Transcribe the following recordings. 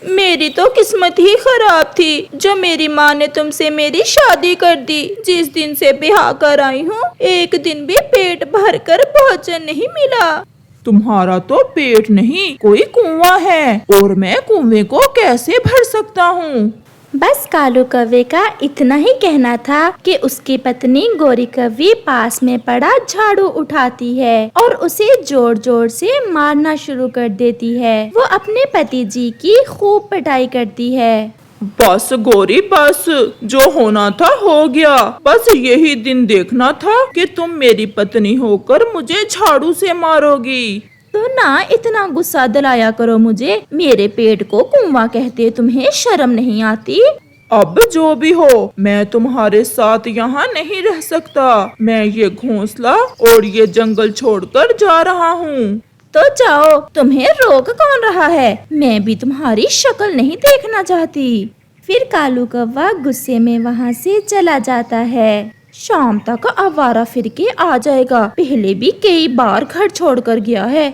मेरी तो किस्मत ही खराब थी जो मेरी माँ ने तुमसे मेरी शादी कर दी। जिस दिन से ब्याह कर आई हूँ एक दिन भी पेट भर कर भोजन नहीं मिला। तुम्हारा तो पेट नहीं कोई कुआं है, और मैं कुएं को कैसे भर सकता हूँ। बस कालू कौवे का इतना ही कहना था कि उसकी पत्नी गोरी कौवी पास में पड़ा झाड़ू उठाती है और उसे जोर जोर से मारना शुरू कर देती है। वो अपने पति जी की खूब पिटाई करती है। बस गोरी बस, जो होना था हो गया। बस यही दिन देखना था कि तुम मेरी पत्नी होकर मुझे झाड़ू से मारोगी। तो ना इतना गुस्सा दिलाया करो मुझे। मेरे पेट को कुआं कहते तुम्हें शर्म नहीं आती? अब जो भी हो, मैं तुम्हारे साथ यहाँ नहीं रह सकता। मैं ये घोंसला और ये जंगल छोड़कर जा रहा हूँ। तो जाओ, तुम्हें रोक कौन रहा है? मैं भी तुम्हारी शक्ल नहीं देखना चाहती। फिर कालू कौवा गुस्से में वहाँ से चला जाता है। शाम तक आवारा फिर के आ जाएगा। पहले भी कई बार घर छोड़कर गया है।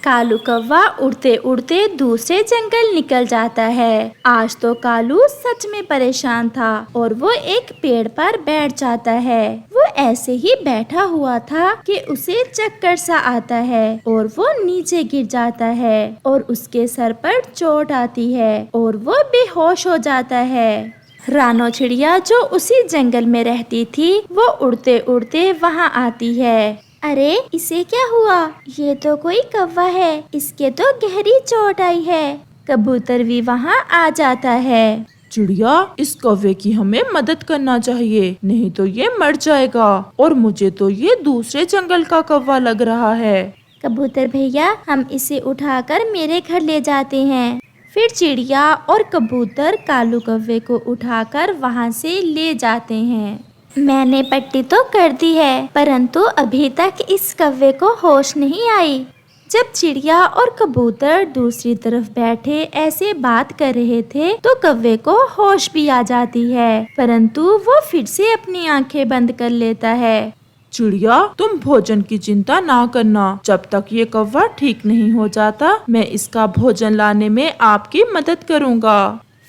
कालू कौवा उड़ते उड़ते दूसरे जंगल निकल जाता है। आज तो कालू सच में परेशान था और वो एक पेड़ पर बैठ जाता है। वो ऐसे ही बैठा हुआ था कि उसे चक्कर सा आता है और वो नीचे गिर जाता है और उसके सर पर चोट आती है और वो बेहोश हो जाता है। रानो चिड़िया जो उसी जंगल में रहती थी वो उड़ते उड़ते वहाँ आती है। अरे इसे क्या हुआ? ये तो कोई कौवा है, इसके तो गहरी चोट आई है। कबूतर भी वहाँ आ जाता है। चिड़िया, इस कौवे की हमें मदद करना चाहिए, नहीं तो ये मर जाएगा। और मुझे तो ये दूसरे जंगल का कौवा लग रहा है। कबूतर भैया, हम इसे उठाकर मेरे घर ले जाते हैं। फिर चिड़िया और कबूतर कालू कौवे को उठाकर वहाँ से ले जाते हैं। मैंने पट्टी तो कर दी है, परंतु अभी तक इस कौवे को होश नहीं आई। जब चिड़िया और कबूतर दूसरी तरफ बैठे ऐसे बात कर रहे थे तो कौवे को होश भी आ जाती है, परंतु वो फिर से अपनी आंखें बंद कर लेता है। चिड़िया, तुम भोजन की चिंता ना करना। जब तक ये कौवा ठीक नहीं हो जाता मैं इसका भोजन लाने में आपकी मदद करूँगा।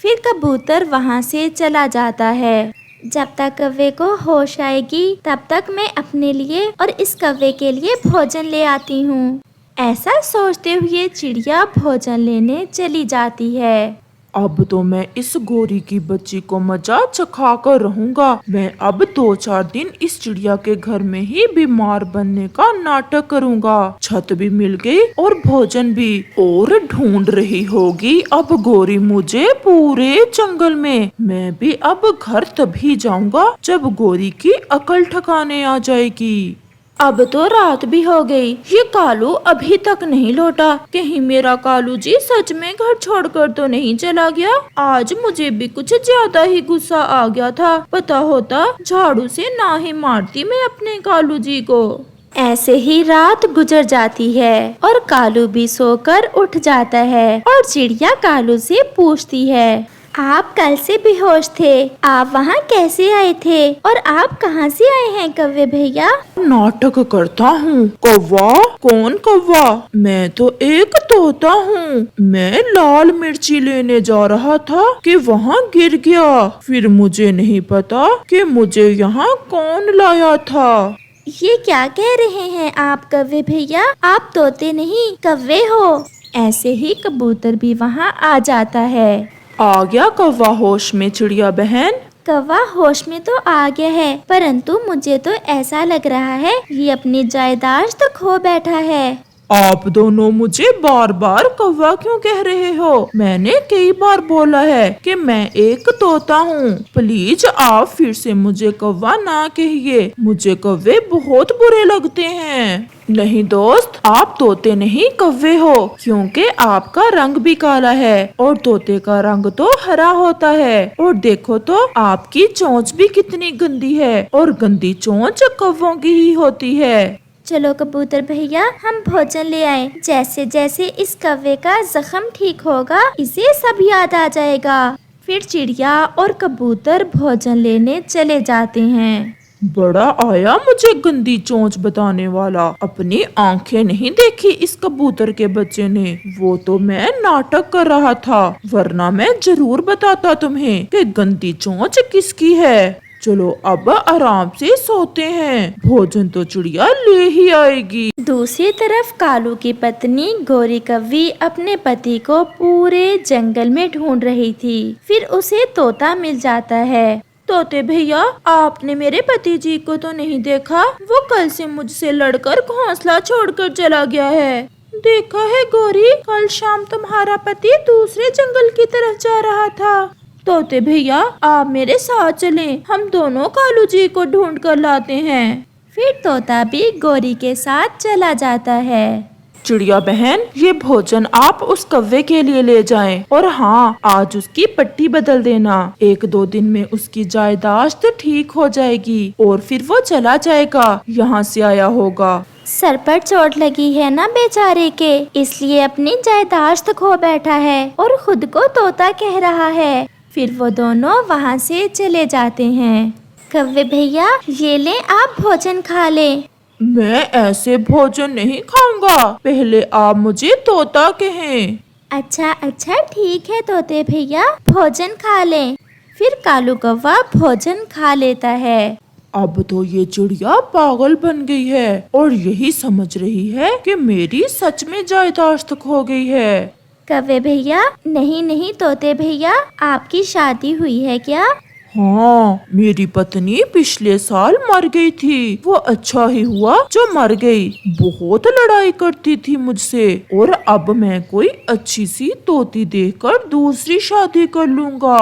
फिर कबूतर वहाँ से चला जाता है। जब तक कौवे को होश आएगी तब तक मैं अपने लिए और इस कौवे के लिए भोजन ले आती हूँ। ऐसा सोचते हुए चिड़िया भोजन लेने चली जाती है। अब तो मैं इस गोरी की बच्ची को मजा चखा कर रहूंगा। मैं अब 2-4 दिन इस चिड़िया के घर में ही बीमार बनने का नाटक करूंगा। छत भी मिल गई और भोजन भी, और ढूंढ रही होगी अब गोरी मुझे पूरे जंगल में। मैं भी अब घर तभी जाऊंगा जब गोरी की अकल ठिकाने आ जाएगी। अब तो रात भी हो गई, ये कालू अभी तक नहीं लौटा। कहीं मेरा कालू जी सच में घर छोड़कर तो नहीं चला गया। आज मुझे भी कुछ ज्यादा ही गुस्सा आ गया था। पता होता झाड़ू से ना ही मारती मैं अपने कालू जी को। ऐसे ही रात गुजर जाती है और कालू भी सोकर उठ जाता है और चिड़िया कालू से पूछती है, आप कल से बेहोश थे, आप वहाँ कैसे आए थे और आप कहाँ से आए हैं कौवे भैया? नाटक करता हूँ। कौवा? कौन कौवा? मैं तो एक तोता हूँ। मैं लाल मिर्ची लेने जा रहा था कि वहाँ गिर गया। फिर मुझे नहीं पता कि मुझे यहाँ कौन लाया था। ये क्या कह रहे हैं आप कौवे भैया? आप तोते नहीं कौवे हो। ऐसे ही कबूतर भी वहाँ आ जाता है। आ गया कौवा होश में चिड़िया बहन? कौवा होश में तो आ गया है, परंतु मुझे तो ऐसा लग रहा है ये अपनी जायदाद खो बैठा है। आप दोनों मुझे बार बार कौवा क्यों कह रहे हो? मैंने कई बार बोला है कि मैं एक तोता हूँ। प्लीज आप फिर से मुझे कौवा ना कहिए। मुझे कौवे बहुत बुरे लगते हैं। नहीं दोस्त, आप तोते नहीं कौवे हो, क्योंकि आपका रंग भी काला है और तोते का रंग तो हरा होता है। और देखो तो आपकी चोंच भी कितनी गंदी है, और गंदी चोंच कौवों की ही होती है। चलो कबूतर भैया, हम भोजन ले आए। जैसे जैसे इस कौवे का जख्म ठीक होगा इसे सब याद आ जाएगा। फिर चिड़िया और कबूतर भोजन लेने चले जाते हैं। बड़ा आया मुझे गंदी चोंच बताने वाला। अपनी आंखें नहीं देखी इस कबूतर के बच्चे ने। वो तो मैं नाटक कर रहा था, वरना मैं जरूर बताता तुम्हें कि गंदी चोंच किसकी है। चलो अब आराम से सोते हैं, भोजन तो चिड़िया ले ही आएगी। दूसरी तरफ कालू की पत्नी गौरी कव्वी अपने पति को पूरे जंगल में ढूंढ रही थी। फिर उसे तोता मिल जाता है। तोते भैया, आपने मेरे पति जी को तो नहीं देखा? वो कल से मुझसे लड़कर घोंसला छोड़कर चला गया है। देखा है गौरी, कल शाम तुम्हारा पति दूसरे जंगल की तरफ जा रहा था। तोते भैया, आप मेरे साथ चलें, हम दोनों कालू जी को ढूंढ कर लाते हैं। फिर तोता भी गौरी के साथ चला जाता है। चिड़िया बहन, ये भोजन आप उस कव्वे के लिए ले जाएं, और हाँ, आज उसकी पट्टी बदल देना। 1-2 दिन में उसकी जायदाश्त ठीक हो जाएगी और फिर वो चला जाएगा, यहाँ से आया होगा। सर पर चोट लगी है ना बेचारे के, इसलिए अपनी जायदाश्त खो बैठा है और खुद को तोता कह रहा है। फिर वो दोनों वहाँ से चले जाते हैं। कव्वे भैया, ये ले, आप भोजन खा लें। मैं ऐसे भोजन नहीं खाऊंगा, पहले आप मुझे तोता कहें। अच्छा ठीक है तोते भैया, भोजन खा लें। फिर कालू कौवा भोजन खा लेता है। अब तो ये चिड़िया पागल बन गई है और यही समझ रही है कि मेरी सच में जायदाश्त खो गई है। कव्वे भैया, नहीं तोते भैया, आपकी शादी हुई है क्या? हाँ, मेरी पत्नी पिछले साल मर गई थी। वो अच्छा ही हुआ जो मर गई। बहुत लड़ाई करती थी मुझसे, और अब मैं कोई अच्छी सी तोती देखकर दूसरी शादी कर लूँगा।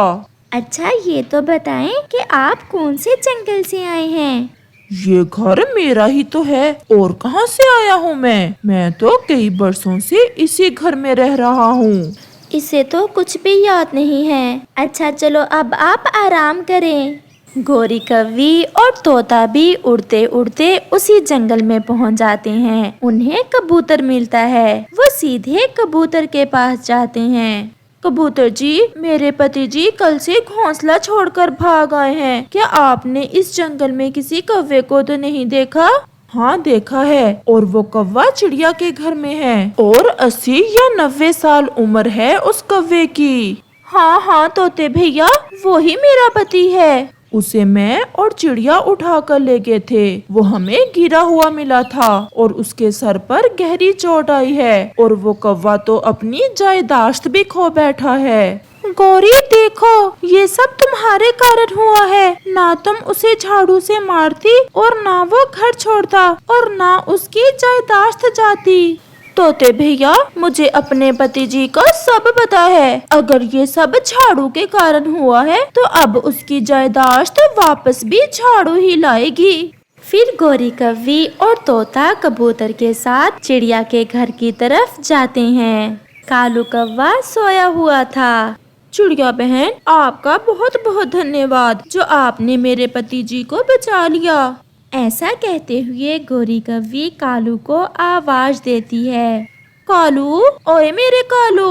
अच्छा, ये तो बताएं कि आप कौन से जंगल से आए हैं? ये घर मेरा ही तो है, और कहाँ से आया हूँ मैं तो कई बरसों से इसी घर में रह रहा हूँ। इसे तो कुछ भी याद नहीं है। अच्छा चलो, अब आप आराम करें। गौरी कव्वी और तोता भी उड़ते उड़ते उसी जंगल में पहुंच जाते हैं। उन्हें कबूतर मिलता है। वो सीधे कबूतर के पास जाते हैं। कबूतर जी, मेरे पति जी कल से घोंसला छोड़कर भाग आए हैं। क्या आपने इस जंगल में किसी कौवे को तो नहीं देखा? हाँ, देखा है, और वो कौवा चिड़िया के घर में है, और 80 या 90 साल उम्र है उस कौवे की। हाँ तोते भैया, वो ही मेरा पति है। उसे मैं और चिड़िया उठा कर ले गए थे। वो हमें गिरा हुआ मिला था और उसके सर पर गहरी चोट आई है, और वो कौवा तो अपनी जायदाश्त भी खो बैठा है। गौरी देखो, ये सब तुम्हारे कारण हुआ है। ना तुम उसे झाड़ू से मारती, और ना वो घर छोड़ता, और ना उसकी जायदाश्त जाती। तोते भैया, मुझे अपने पति जी का सब पता है। अगर ये सब झाड़ू के कारण हुआ है, तो अब उसकी जायदाश्त वापस भी झाड़ू ही लाएगी। फिर गौरी कव्वी और तोता कबूतर के साथ चिड़िया के घर की तरफ जाते हैं। कालू कौवा सोया हुआ था। चिड़िया बहन, आपका बहुत बहुत धन्यवाद जो आपने मेरे पति जी को बचा लिया। ऐसा कहते हुए गौरी कव्वी कालू को आवाज देती है। कालू, ओए मेरे कालू।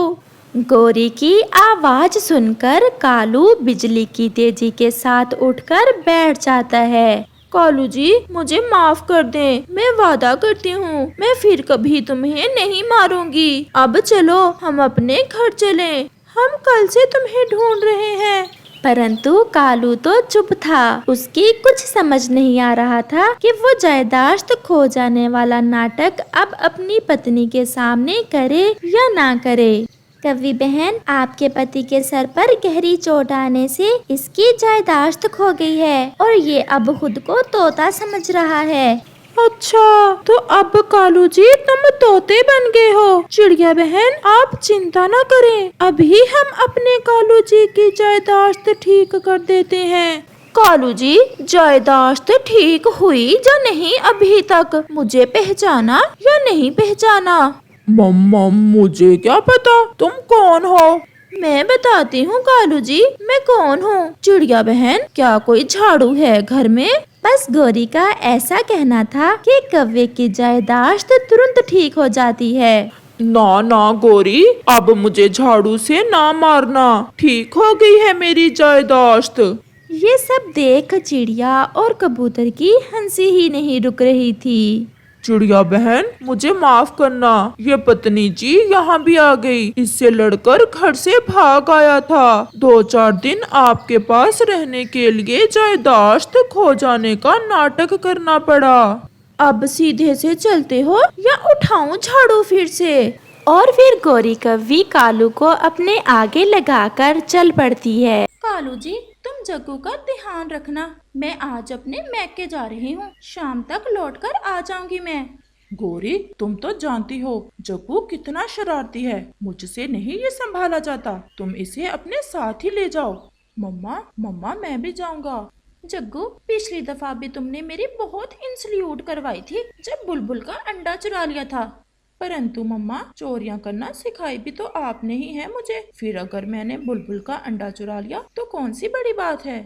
गौरी की आवाज सुनकर कालू बिजली की तेजी के साथ उठकर बैठ जाता है। कालू जी, मुझे माफ कर दें। मैं वादा करती हूँ, मैं फिर कभी तुम्हें नहीं मारूंगी। अब चलो, हम अपने घर चलें। हम कल से तुम्हें ढूंढ रहे हैं। परंतु कालू तो चुप था। उसकी कुछ समझ नहीं आ रहा था कि वो जायदाश्त खो जाने वाला नाटक अब अपनी पत्नी के सामने करे या ना करे। कव्वी बहन, आपके पति के सर पर गहरी चोट आने से इसकी जायदाश्त खो गई है, और ये अब खुद को तोता समझ रहा है। अच्छा, तो अब कालू जी तुम तोते बन गए हो। चिड़िया बहन, आप चिंता न करें, अभी हम अपने कालू जी की जायदाश्त ठीक कर देते हैं। कालू जी, जायदाश्त ठीक हुई या नहीं अभी तक? मुझे पहचाना या नहीं पहचाना? मम्मा, मुझे क्या पता तुम कौन हो। मैं बताती हूँ कालू जी, मैं कौन हूँ। चिड़िया बहन, क्या कोई झाड़ू है घर में? बस गौरी का ऐसा कहना था कि कौवे की जायदाश्त तुरंत ठीक हो जाती है। ना गौरी, अब मुझे झाड़ू से ना मारना। ठीक हो गई है मेरी जायदाश्त। ये सब देख चिड़िया और कबूतर की हंसी ही नहीं रुक रही थी। चिड़िया बहन, मुझे माफ करना, ये पत्नी जी यहाँ भी आ गई। इससे लड़कर घर से भाग आया था। 2-4 दिन आपके पास रहने के लिए जायदाश्त खो जाने का नाटक करना पड़ा। अब सीधे से चलते हो या उठाऊं झाड़ू फिर से? और फिर गौरी कव्वी कालू को अपने आगे लगाकर चल पड़ती है। कालू जी, तुम जग्गू का ध्यान रखना। मैं आज अपने मैके जा रही हूँ, शाम तक लौटकर आ जाऊंगी मैं। गौरी, तुम तो जानती हो जग्गू कितना शरारती है। मुझसे नहीं ये संभाला जाता। तुम इसे अपने साथ ही ले जाओ। मम्मा मम्मा, मैं भी जाऊंगा। जग्गू, पिछली दफा भी तुमने मेरी बहुत इंसल्यूट करवाई थी जब बुलबुल का अंडा चुरा लिया था। परंतु मम्मा, चोरियां करना सिखाई भी तो आपने ही है मुझे। फिर अगर मैंने बुलबुल का अंडा चुरा लिया तो कौन सी बड़ी बात है।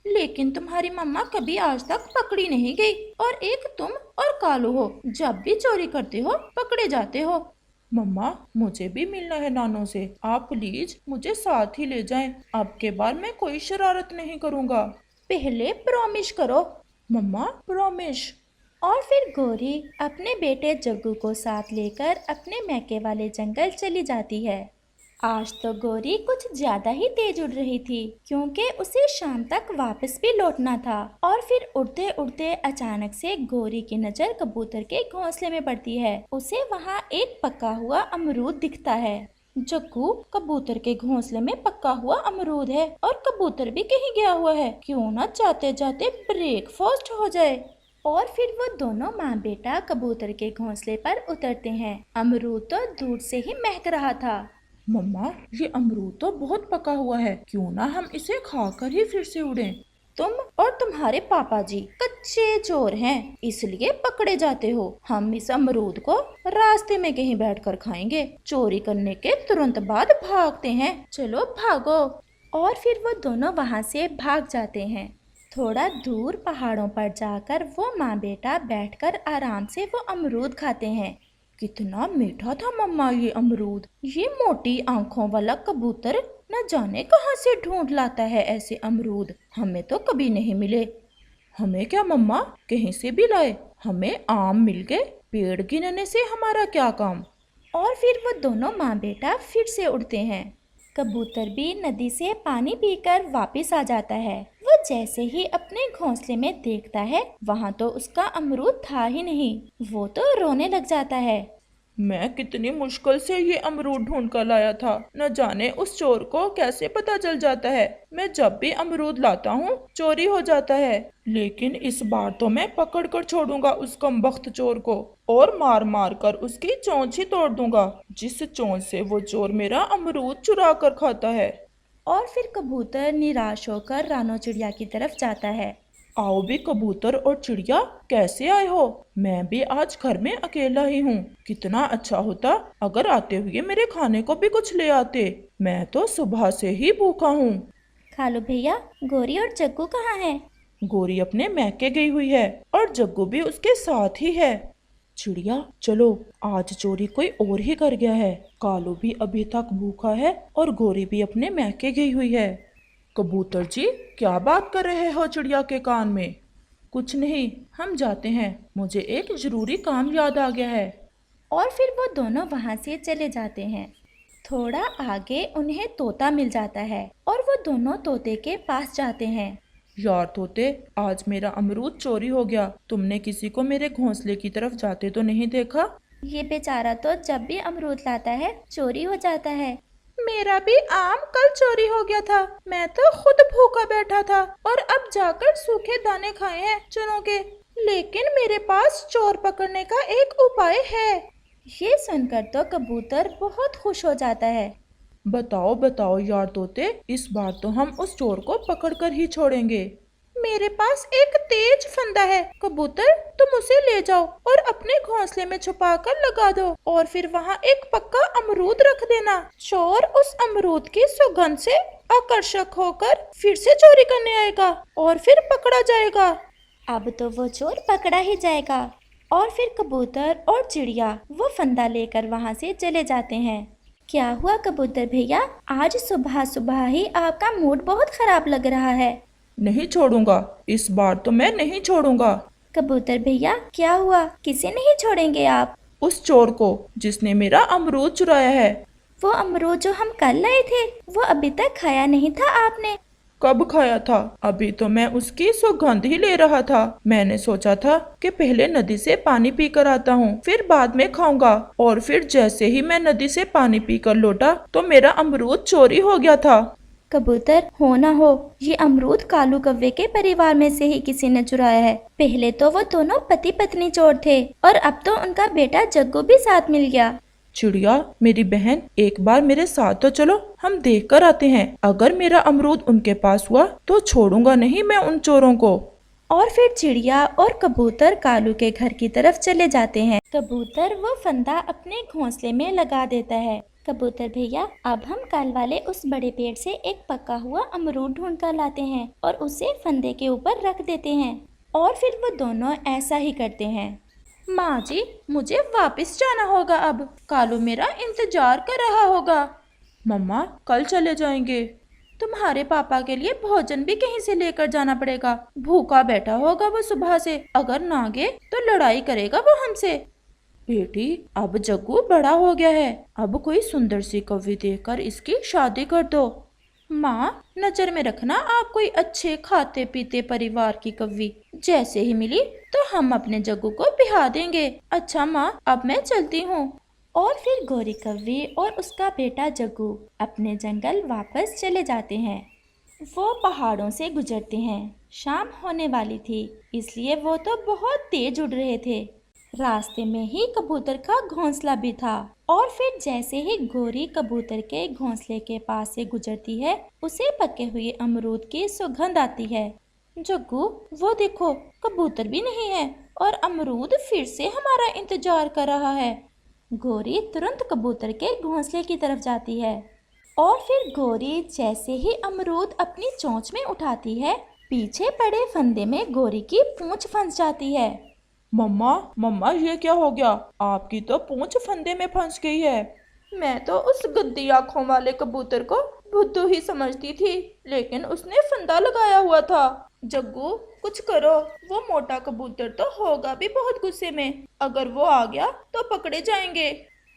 लेकिन तुम्हारी मम्मा कभी आज तक पकड़ी नहीं गई, और एक तुम और कालू हो, जब भी चोरी करते हो पकड़े जाते हो। मम्मा, मुझे भी मिलना है नानों से। आप प्लीज मुझे साथ ही ले जाएं। अब के बाद मैं कोई शरारत नहीं करूँगा। पहले प्रॉमिस करो। मम्मा, प्रॉमिस। और फिर गौरी अपने बेटे जग्गू को साथ लेकर अपने मैके वाले जंगल चली जाती है। आज तो गौरी कुछ ज्यादा ही तेज उड़ रही थी, क्योंकि उसे शाम तक वापस भी लौटना था। और फिर उड़ते उड़ते अचानक से गौरी की नजर कबूतर के घोंसले में पड़ती है। उसे वहाँ एक पका हुआ अमरूद दिखता है। जग्गू, कबूतर के घोंसले में पका हुआ अमरूद है और कबूतर भी कहीं गया हुआ है। क्यों ना जाते जाते ब्रेकफास्ट हो जाए। और फिर वो दोनों माँ बेटा कबूतर के घोंसले पर उतरते हैं। अमरूद तो दूर से ही महक रहा था। मम्मा, ये अमरूद तो बहुत पका हुआ है। क्यों ना हम इसे खाकर ही फिर से उड़ें। तुम और तुम्हारे पापा जी कच्चे चोर हैं, इसलिए पकड़े जाते हो। हम इस अमरूद को रास्ते में कहीं बैठकर खाएंगे। चोरी करने के तुरंत बाद भागते हैं। चलो भागो। और फिर वो दोनों वहाँ से भाग जाते हैं। थोड़ा दूर पहाड़ों पर जाकर वो माँ बेटा बैठकर आराम से वो अमरूद खाते हैं। कितना मीठा था मम्मा ये अमरूद। ये मोटी आंखों वाला कबूतर न जाने कहाँ से ढूंढ लाता है ऐसे अमरूद। हमें तो कभी नहीं मिले। हमें क्या मम्मा, कहीं से भी लाए। हमें आम मिल गए। पेड़ गिनने से हमारा क्या काम। और फिर वो दोनों माँ बेटा फिर से उड़ते हैं। कबूतर भी नदी से पानी पीकर वापस आ जाता है। वो जैसे ही अपने घोंसले में देखता है, वहाँ तो उसका अमरूद था ही नहीं। वो तो रोने लग जाता है। मैं कितनी मुश्किल से ये अमरूद ढूंढ कर लाया था। न जाने उस चोर को कैसे पता चल जाता है। मैं जब भी अमरूद लाता हूँ चोरी हो जाता है। लेकिन इस बार तो मैं पकड़ कर छोड़ूंगा उस कमबख्त चोर को, और मार मार कर उसकी चोंच ही तोड़ दूंगा, जिस चोंच से वो चोर मेरा अमरूद चुरा कर खाता है। और फिर कबूतर निराश होकर रानो चिड़िया की तरफ जाता है। आओ भी कबूतर और चिड़िया, कैसे आए हो? मैं भी आज घर में अकेला ही हूँ। कितना अच्छा होता अगर आते हुए मेरे खाने को भी कुछ ले आते। मैं तो सुबह से ही भूखा हूँ। खालू भैया, गोरी और जग्गू कहाँ हैं? गोरी अपने मैके गई हुई है और जग्गू भी उसके साथ ही है। चिड़िया, चलो, आज चोरी कोई और ही कर गया है। कालू भी अभी तक भूखा है और गोरी भी अपने मैके गई हुई है। कबूतर जी, क्या बात कर रहे हो चिड़िया के कान में? कुछ नहीं, हम जाते हैं। मुझे एक जरूरी काम याद आ गया है। और फिर वो दोनों वहाँ से चले जाते हैं। थोड़ा आगे उन्हें तोता मिल जाता है और वो दोनों तोते के पास जाते हैं। यार तोते, आज मेरा अमरूद चोरी हो गया। तुमने किसी को मेरे घोंसले की तरफ जाते तो नहीं देखा? ये बेचारा तो जब भी अमरूद लाता है चोरी हो जाता है। मेरा भी आम कल चोरी हो गया था। मैं तो खुद भूखा बैठा था और अब जाकर सूखे दाने खाए हैं चनों के। लेकिन मेरे पास चोर पकड़ने का एक उपाय है। ये सुनकर तो कबूतर बहुत खुश हो जाता है। बताओ बताओ यार तोते, इस बार तो हम उस चोर को पकड़कर ही छोड़ेंगे। मेरे पास एक तेज फंदा है कबूतर, तुम उसे ले जाओ और अपने घोंसले में छुपा कर लगा दो, और फिर वहाँ एक पक्का अमरूद रख देना। चोर उस अमरूद की सुगंध से आकर्षक होकर फिर से चोरी करने आएगा और फिर पकड़ा जाएगा। अब तो वो चोर पकड़ा ही जाएगा। और फिर कबूतर और चिड़िया वो फंदा लेकर वहाँ से चले जाते हैं। क्या हुआ कबूतर भैया, आज सुबह सुबह ही आपका मूड बहुत खराब लग रहा है। नहीं छोड़ूंगा, इस बार तो मैं नहीं छोड़ूंगा। कबूतर भैया क्या हुआ, किसे नहीं छोड़ेंगे आप? उस चोर को जिसने मेरा अमरूद चुराया है। वो अमरूद जो हम कल लाए थे वो अभी तक खाया नहीं था आपने। कब खाया था? अभी तो मैं उसकी सुगंध ही ले रहा था। मैंने सोचा था कि पहले नदी से पानी पीकर आता हूँ, फिर बाद में खाऊंगा। और फिर जैसे ही मैं नदी से पानी पीकर लौटा तो मेरा अमरूद चोरी हो गया था। कबूतर, हो ना हो ये अमरूद कालू कौवे के परिवार में से ही किसी ने चुराया है। पहले तो वो दोनों पति पत्नी चोर थे और अब तो उनका बेटा जग्गू भी साथ मिल गया। चिड़िया मेरी बहन, एक बार मेरे साथ तो चलो, हम देख कर आते हैं। अगर मेरा अमरूद उनके पास हुआ तो छोड़ूंगा नहीं मैं उन चोरों को। और फिर चिड़िया और कबूतर कालू के घर की तरफ चले जाते हैं। कबूतर वो फंदा अपने घोंसले में लगा देता है। कबूतर भैया, अब हम कल वाले उस बड़े पेड़ से एक पका हुआ अमरूद ढूंढ कर लाते हैं और उसे फंदे के ऊपर रख देते हैं। और फिर वो दोनों ऐसा ही करते हैं। माँ जी, मुझे वापस जाना होगा अब। कालू मेरा इंतजार कर रहा होगा। मम्मा कल चले जाएंगे। तुम्हारे पापा के लिए भोजन भी कहीं से लेकर जाना पड़ेगा। भूखा बैठा होगा वो सुबह से, अगर ना गए तो लड़ाई करेगा वो हमसे। बेटी, अब जग्गू बड़ा हो गया है, अब कोई सुंदर सी कौवी देखकर इसकी शादी कर दो। माँ, नजर में रखना आप कोई अच्छे खाते पीते परिवार की कौवी। जैसे ही मिली तो हम अपने जग्गू को बिहा देंगे। अच्छा माँ, अब मैं चलती हूँ। और फिर गोरी कौवी और उसका बेटा जग्गू अपने जंगल वापस चले जाते हैं। वो पहाड़ों से गुजरते हैं। शाम होने वाली थी, इसलिए वो तो बहुत तेज उड़ रहे थे। रास्ते में ही कबूतर का घोंसला भी था। और फिर जैसे ही गोरी कबूतर के घोंसले के पास से गुजरती है, उसे पके हुए अमरूद की सुगंध आती है। जग्गू, वो देखो, कबूतर भी नहीं है और अमरूद फिर से हमारा इंतजार कर रहा है। गोरी तुरंत कबूतर के घोंसले की तरफ जाती है। और फिर गोरी जैसे ही अमरूद अपनी चोंच में उठाती है, पीछे पड़े फंदे में गोरी की पूंछ फंस जाती है। मम्मा मम्मा, ये क्या हो गया? आपकी तो पूंछ फंदे में फंस गई है। मैं तो उस गद्दी आंखों वाले कबूतर को बुद्धू ही समझती थी, लेकिन उसने फंदा लगाया हुआ था। जग्गू, कुछ करो, वो मोटा कबूतर तो होगा भी बहुत गुस्से में। अगर वो आ गया तो पकड़े जाएंगे।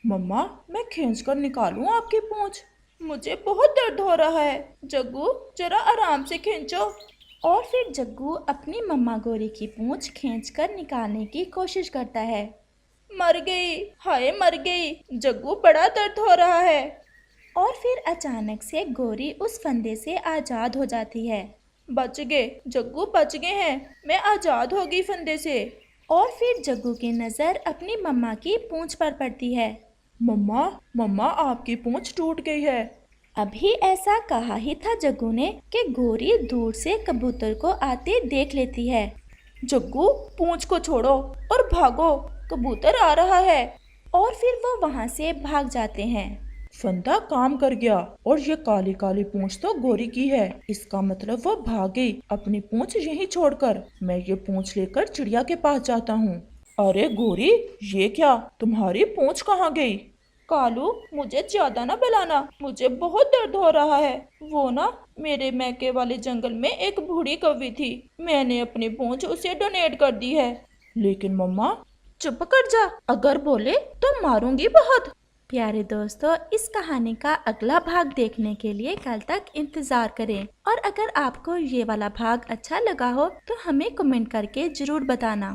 मम्मा, मैं खींच कर निकालूं आपकी पूंछ? मुझे बहुत दर्द हो रहा है। जग्गू, जरा आराम से खींचो। और फिर जग्गू अपनी मम्मा गोरी की पूंछ खींचकर निकालने की कोशिश करता है। मर गई, हाय मर गई। जग्गू, बड़ा दर्द हो रहा है। और फिर अचानक से गोरी उस फंदे से आजाद हो जाती है। बच गए जग्गू, बच गए हैं, मैं आजाद हो गई फंदे से। और फिर जग्गू की नज़र अपनी मम्मा की पूंछ पर पड़ती है। मम्मा मम्मा, आपकी पूंछ टूट गई है। अभी ऐसा कहा ही था जग्गू ने कि गोरी दूर से कबूतर को आते देख लेती है। जग्गू, पूंछ को छोड़ो और भागो, कबूतर आ रहा है। और फिर वो वहाँ से भाग जाते हैं। फंदा काम कर गया और ये काली काली पूंछ तो गोरी की है। इसका मतलब वो भाग गई अपनी पूंछ यहीं छोड़कर। मैं ये पूंछ लेकर चिड़िया के पास जाता हूँ। अरे गोरी, ये क्या, तुम्हारी पूंछ कहाँ गई? कालू, मुझे ज्यादा ना बुलाना, मुझे बहुत दर्द हो रहा है। वो ना, मेरे मैके वाले जंगल में एक बूढ़ी कौवी थी, मैंने अपनी पूंछ उसे डोनेट कर दी है। लेकिन मम्मा। चुप कर जा, अगर बोले तो मारूंगी बहुत। प्यारे दोस्तों, इस कहानी का अगला भाग देखने के लिए कल तक इंतजार करें। और अगर आपको ये वाला भाग अच्छा लगा हो तो हमें कमेंट करके जरूर बताना।